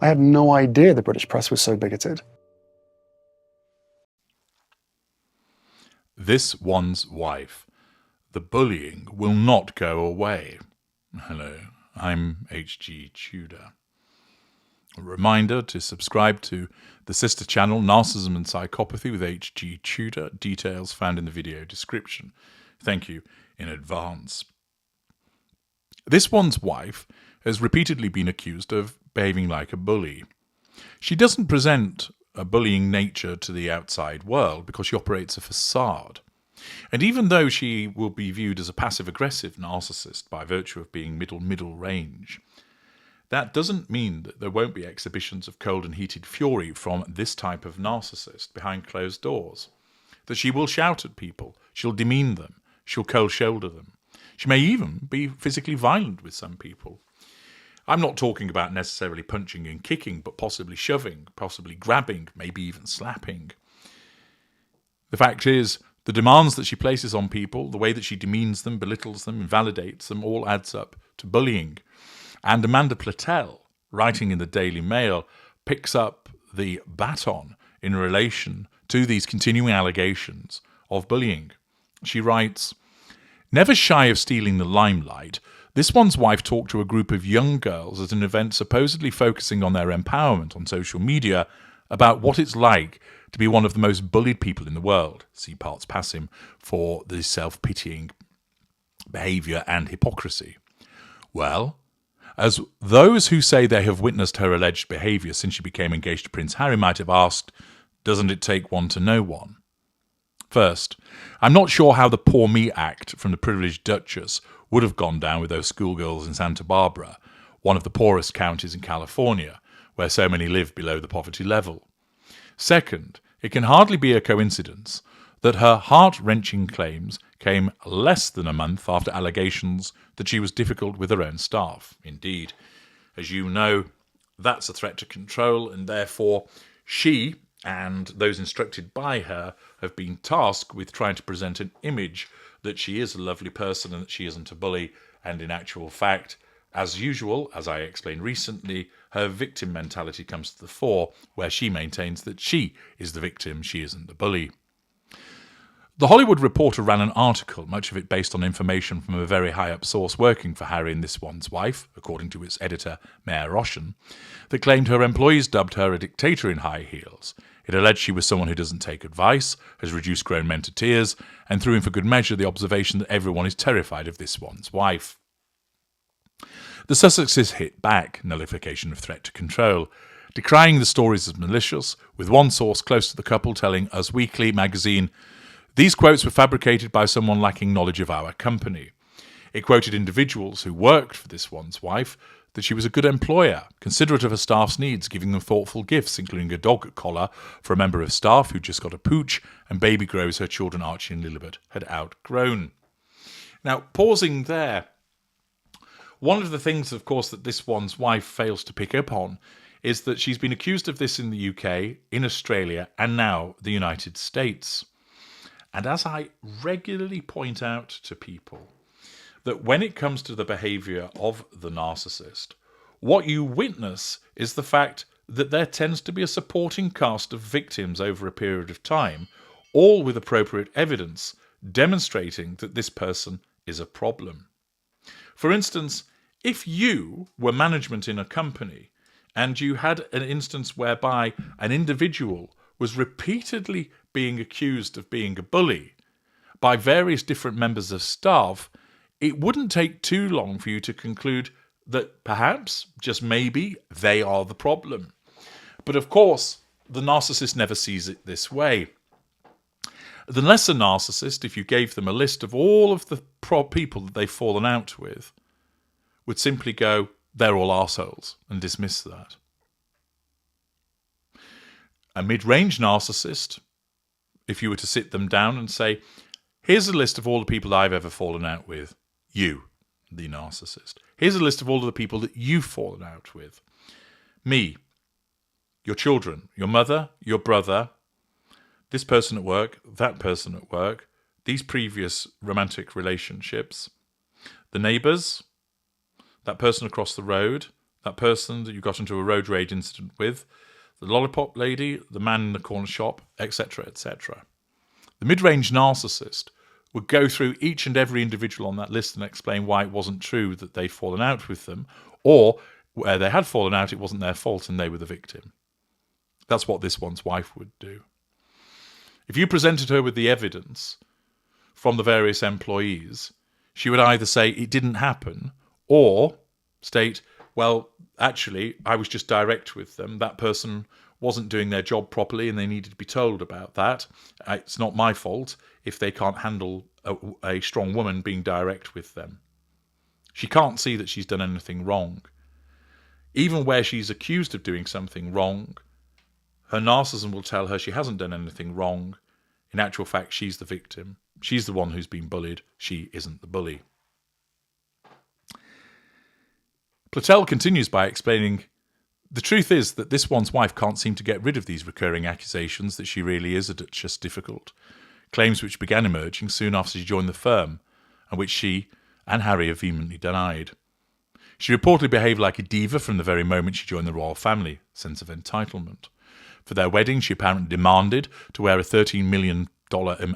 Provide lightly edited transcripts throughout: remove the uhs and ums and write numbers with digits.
I had no idea the British press was so bigoted. This one's wife. The bullying will not go away. Hello, I'm HG Tudor. A reminder to subscribe to the sister channel Narcissism and Psychopathy with HG Tudor. Details found in the video description. Thank you in advance. This one's wife has repeatedly been accused of behaving like a bully. She doesn't present a bullying nature to the outside world because she operates a facade. And even though she will be viewed as a passive-aggressive narcissist by virtue of being middle range, that doesn't mean that there won't be exhibitions of cold and heated fury from this type of narcissist behind closed doors. That she will shout at people, she'll demean them, she'll cold shoulder them. She may even be physically violent with some people. I'm not talking about necessarily punching and kicking, but possibly shoving, possibly grabbing, maybe even slapping. The fact is, the demands that she places on people, the way that she demeans them, belittles them, invalidates them, all adds up to bullying. And Amanda Platell, writing in the Daily Mail, picks up the baton in relation to these continuing allegations of bullying. She writes, "Never shy of stealing the limelight, this one's wife talked to a group of young girls at an event supposedly focusing on their empowerment on social media about what it's like to be one of the most bullied people in the world." See parts passim for the self-pitying behaviour and hypocrisy. Well, as those who say they have witnessed her alleged behaviour since she became engaged to Prince Harry might have asked, doesn't it take one to know one? First, I'm not sure how the Poor Me Act from the privileged Duchess would have gone down with those schoolgirls in Santa Barbara, one of the poorest counties in California, where so many live below the poverty level. Second, it can hardly be a coincidence that her heart-wrenching claims came less than a month after allegations that she was difficult with her own staff. Indeed, as you know, that's a threat to control, and therefore she and those instructed by her have been tasked with trying to present an image that she is a lovely person and that she isn't a bully, and in actual fact, as usual, as I explained recently, her victim mentality comes to the fore, where she maintains that she is the victim, she isn't the bully. The Hollywood Reporter ran an article, much of it based on information from a very high-up source working for Harry and this one's wife, according to its editor, Mayor Roshan, that claimed her employees dubbed her a dictator in high heels. It alleged she was someone who doesn't take advice, has reduced grown men to tears, and threw in for good measure the observation that everyone is terrified of this one's wife. The Sussexes hit back, nullification of threat to control, decrying the stories as malicious, with one source close to the couple telling Us Weekly magazine, "These quotes were fabricated by someone lacking knowledge of our company." It quoted individuals who worked for this one's wife, that she was a good employer, considerate of her staff's needs, giving them thoughtful gifts, including a dog collar for a member of staff who just got a pooch, and baby grows her children Archie and Lilibet had outgrown. Now, pausing there, one of the things, of course, that this one's wife fails to pick up on is that she's been accused of this in the UK, in Australia, and now the United States. And as I regularly point out to people, that when it comes to the behaviour of the narcissist, what you witness is the fact that there tends to be a supporting cast of victims over a period of time, all with appropriate evidence demonstrating that this person is a problem. For instance, if you were management in a company and you had an instance whereby an individual was repeatedly being accused of being a bully by various different members of staff, it wouldn't take too long for you to conclude that perhaps, just maybe, they are the problem. But of course, the narcissist never sees it this way. The lesser narcissist, if you gave them a list of all of the people that they've fallen out with, would simply go, they're all arseholes, and dismiss that. A mid-range narcissist, if you were to sit them down and say, here's a list of all the people I've ever fallen out with, you, the narcissist. Here's a list of all of the people that you've fallen out with. Me, your children, your mother, your brother, this person at work, that person at work, these previous romantic relationships, the neighbours, that person across the road, that person that you got into a road rage incident with, the lollipop lady, the man in the corner shop, etc., etc. The mid-range narcissist would go through each and every individual on that list and explain why it wasn't true that they'd fallen out with them, or where they had fallen out, it wasn't their fault and they were the victim. That's what this one's wife would do. If you presented her with the evidence from the various employees, she would either say it didn't happen or state, well, actually, I was just direct with them. That person wasn't doing their job properly and they needed to be told about that. It's not my fault if they can't handle a strong woman being direct with them. She can't see that she's done anything wrong. Even where she's accused of doing something wrong, her narcissism will tell her she hasn't done anything wrong. In actual fact, she's the victim. She's the one who's been bullied. She isn't the bully. Platel continues by explaining, the truth is that this one's wife can't seem to get rid of these recurring accusations that she really is a Duchess difficult, claims which began emerging soon after she joined the firm, and which she and Harry have vehemently denied. She reportedly behaved like a diva from the very moment she joined the royal family, sense of entitlement. For their wedding, she apparently demanded to wear a $13 million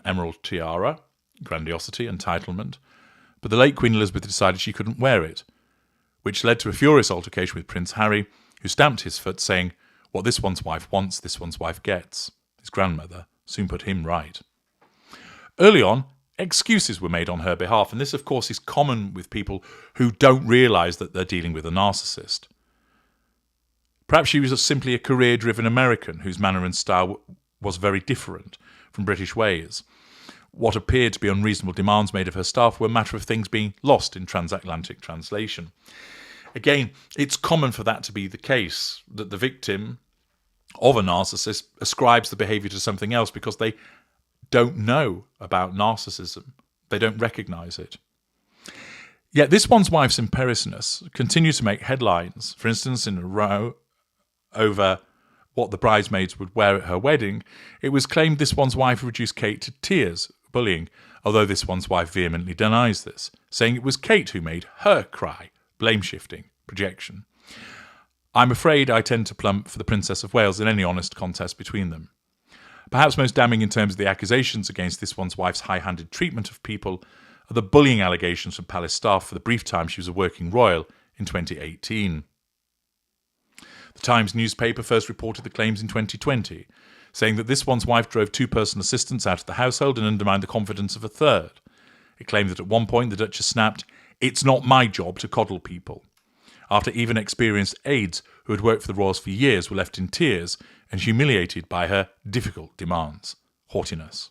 emerald tiara, grandiosity, entitlement, but the late Queen Elizabeth decided she couldn't wear it, which led to a furious altercation with Prince Harry, who stamped his foot, saying, what this one's wife wants, this one's wife gets. His grandmother soon put him right. Early on, excuses were made on her behalf, and this, of course, is common with people who don't realise that they're dealing with a narcissist. Perhaps she was simply a career-driven American whose manner and style was very different from British ways. What appeared to be unreasonable demands made of her staff were a matter of things being lost in transatlantic translation. Again, it's common for that to be the case, that the victim of a narcissist ascribes the behaviour to something else because they don't know about narcissism. They don't recognise it. Yet this one's wife's imperiousness continues to make headlines. For instance, in a row over what the bridesmaids would wear at her wedding, it was claimed this one's wife reduced Kate to tears, bullying, although this one's wife vehemently denies this, saying it was Kate who made her cry, blame-shifting, projection. I'm afraid I tend to plump for the Princess of Wales in any honest contest between them. Perhaps most damning in terms of the accusations against this one's wife's high-handed treatment of people are the bullying allegations from palace staff for the brief time she was a working royal in 2018. The Times newspaper first reported the claims in 2020, saying that this one's wife drove two personal assistants out of the household and undermined the confidence of a third. It claimed that at one point the Duchess snapped, "It's not my job to coddle people," after even experienced aides who had worked for the royals for years were left in tears and humiliated by her difficult demands. Haughtiness.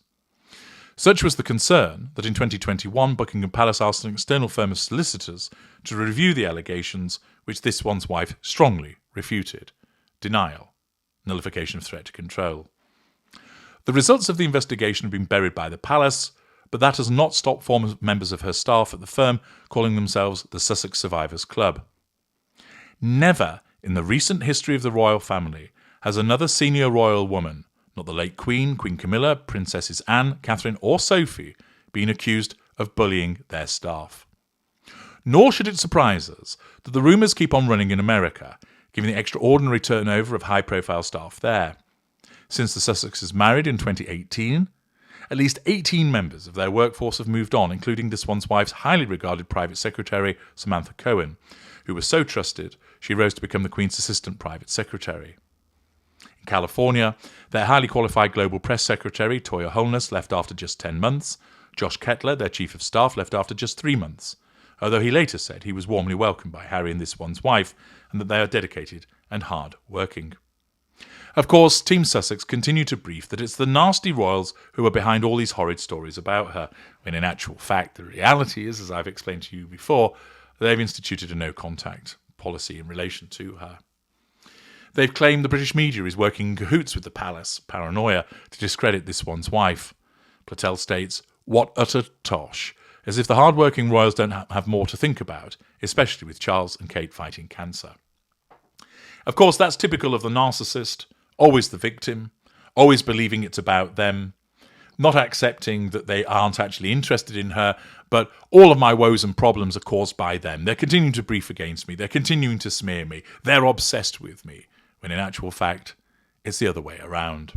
Such was the concern that in 2021 Buckingham Palace asked an external firm of solicitors to review the allegations, which this one's wife strongly refuted. Denial. Nullification of threat to control. The results of the investigation have been buried by the palace, but that has not stopped former members of her staff at the firm calling themselves the Sussex Survivors Club. Never in the recent history of the royal family has another senior royal woman, not the late Queen, Queen Camilla, Princesses Anne, Catherine or Sophie, been accused of bullying their staff. Nor should it surprise us that the rumours keep on running in America, given the extraordinary turnover of high-profile staff there. Since the Sussexes married in 2018, at least 18 members of their workforce have moved on, including this one's wife's highly regarded private secretary, Samantha Cohen, who was so trusted she rose to become the Queen's assistant private secretary. In California, their highly qualified global press secretary, Toya Holness, left after just 10 months. Josh Kettler, their chief of staff, left after just 3 months, although he later said he was warmly welcomed by Harry and this one's wife, and that they are dedicated and hard-working. Of course, Team Sussex continue to brief that it's the nasty royals who are behind all these horrid stories about her, when in actual fact the reality is, as I've explained to you before, they've instituted a no-contact policy in relation to her. They've claimed the British media is working in cahoots with the palace, paranoia, to discredit this one's wife. Platel states, "What utter tosh, as if the hard-working royals don't have more to think about, especially with Charles and Kate fighting cancer." Of course, that's typical of the narcissist, always the victim, always believing it's about them. not accepting that they aren't actually interested in her, but all of my woes and problems are caused by them. They're continuing to brief against me. They're continuing to smear me. They're obsessed with me, when in actual fact, it's the other way around.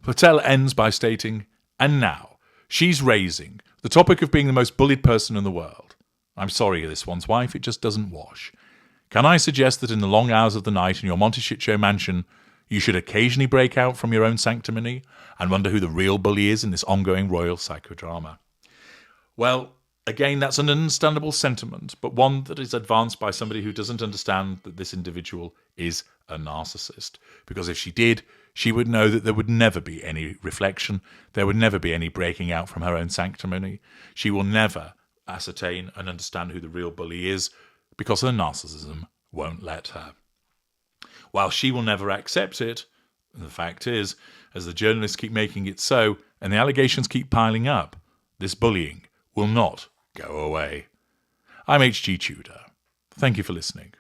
Patel ends by stating, and now, she's raising the topic of being the most bullied person in the world. I'm sorry, this one's wife, it just doesn't wash. Can I suggest that in the long hours of the night in your Monty Shit Show mansion, you should occasionally break out from your own sanctimony and wonder who the real bully is in this ongoing royal psychodrama? Well, again, that's an understandable sentiment, but one that is advanced by somebody who doesn't understand that this individual is a narcissist. Because if she did, she would know that there would never be any reflection, there would never be any breaking out from her own sanctimony. She will never ascertain and understand who the real bully is, because her narcissism won't let her. While she will never accept it, the fact is, as the journalists keep making it so, and the allegations keep piling up, this bullying will not go away. I'm H.G. Tudor. Thank you for listening.